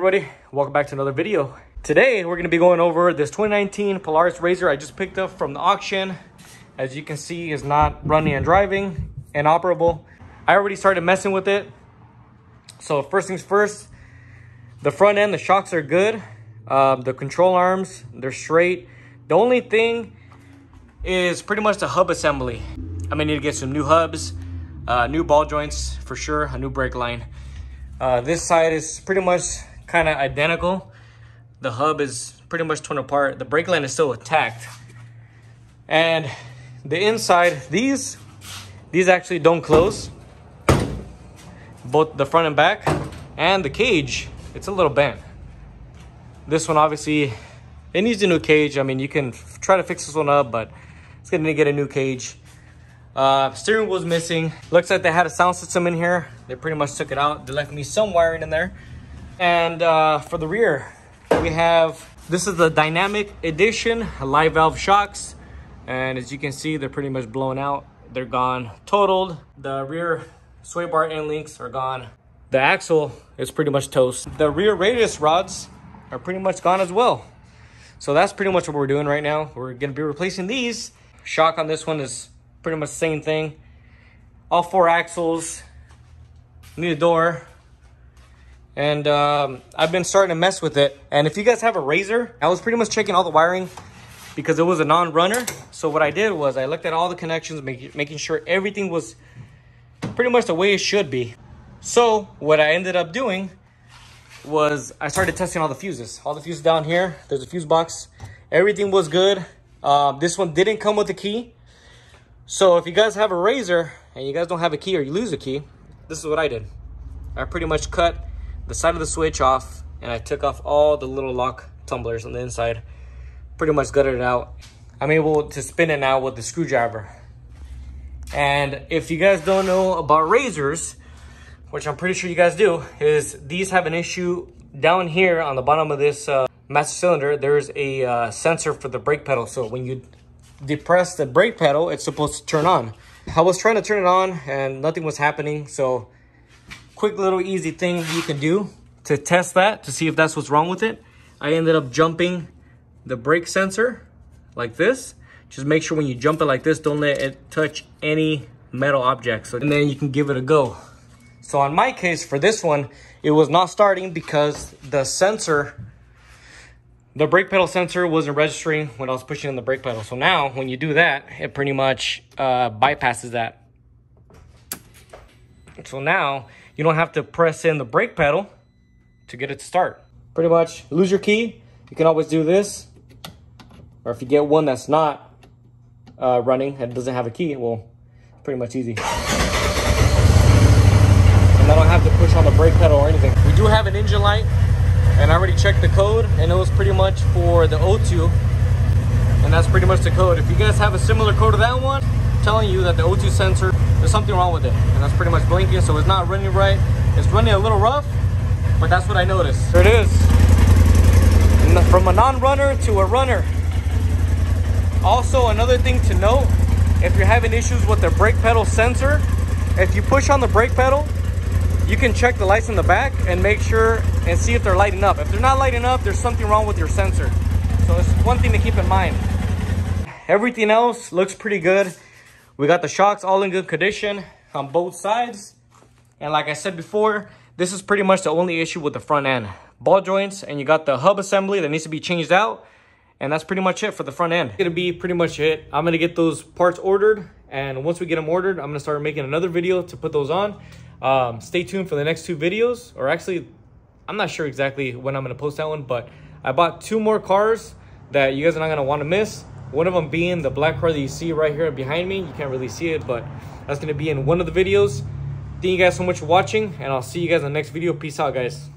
everybody, welcome back to another video. Today we're going to be going over this 2019 Polaris RZR I just picked up from the auction. As you can see, it's not running and driving, inoperable. I already started messing with it. So first things first, the front end, the shocks are good. The control arms, they're straight. The only thing is pretty much the hub assembly. I'm gonna need to get some new hubs, new ball joints for sure, a new brake line. This side is pretty much kind of identical. The hub is pretty much torn apart. The brake line is still intact. And the inside, these actually don't close. Both the front and back. And the cage, it's a little bent. This one obviously, it needs a new cage. I mean, you can try to fix this one up, but it's gonna get a new cage. Steering wheel's missing. Looks like they had a sound system in here. They pretty much took it out. They left me some wiring in there. And for the rear, we have, this is the dynamic edition, live valve shocks. And as you can see, they're pretty much blown out. They're gone, totaled. The rear sway bar end links are gone. The axle is pretty much toast. The rear radius rods are pretty much gone as well. So that's pretty much what we're doing right now. We're gonna be replacing these. Shock on this one is pretty much the same thing. All four axles, need a door. And I've been starting to mess with it. And if you guys have a RZR, I was pretty much checking all the wiring because it was a non-runner. So what I did was I looked at all the connections, making sure everything was pretty much the way it should be. So what I ended up doing was I started testing all the fuses. All the fuses down here, there's a fuse box. Everything was good. This one didn't come with a key. So if you guys have a RZR and you guys don't have a key or you lose a key, this is what I did. I pretty much cut the side of the switch off and I took off all the little lock tumblers on the inside. Pretty much gutted it out. I'm able to spin it now with the screwdriver. And if you guys don't know about RZRs, which I'm pretty sure you guys do, is these have an issue down here on the bottom of this master cylinder. There's a sensor for the brake pedal. So when you depress the brake pedal, it's supposed to turn on. I was trying to turn it on and nothing was happening. So quick little easy thing you can do to test that, to see if that's what's wrong with it. I ended up jumping the brake sensor like this. Just make sure when you jump it like this, don't let it touch any metal objects. And then you can give it a go. So on my case, for this one, it was not starting because the sensor, the brake pedal sensor wasn't registering when I was pushing in the brake pedal. So now when you do that, it pretty much bypasses that. So now you don't have to press in the brake pedal to get it to start. Pretty much lose your key, you can always do this. Or if you get one that's not running and doesn't have a key, well, pretty much easy. And I don't have to push on the brake pedal or anything. We do have an engine light, and I already checked the code, and it was pretty much for the O2, and that's pretty much the code. If you guys have a similar code to that one, I'm telling you that the O2 sensor, there's something wrong with it, and that's pretty much blinking, so it's not running right. It's running a little rough, but that's what I noticed. There it is. From a non-runner to a runner. Also, another thing to note, if you're having issues with the brake pedal sensor, if you push on the brake pedal, you can check the lights in the back and make sure and see if they're lighting up. If they're not lighting up, there's something wrong with your sensor. So it's one thing to keep in mind. Everything else looks pretty good. We got the shocks all in good condition on both sides. And like I said before, this is pretty much the only issue with the front end. Ball joints, and you got the hub assembly that needs to be changed out. And that's pretty much it for the front end. It's gonna be pretty much it. I'm gonna get those parts ordered. And once we get them ordered, I'm gonna start making another video to put those on. Stay tuned for the next two videos, or actually, I'm not sure exactly when I'm gonna post that one, but I bought two more cars that you guys are not gonna wanna miss. One of them being the black car that you see right here behind me. You can't really see it, but that's gonna be in one of the videos. Thank you guys so much for watching, and I'll see you guys in the next video. Peace out, guys.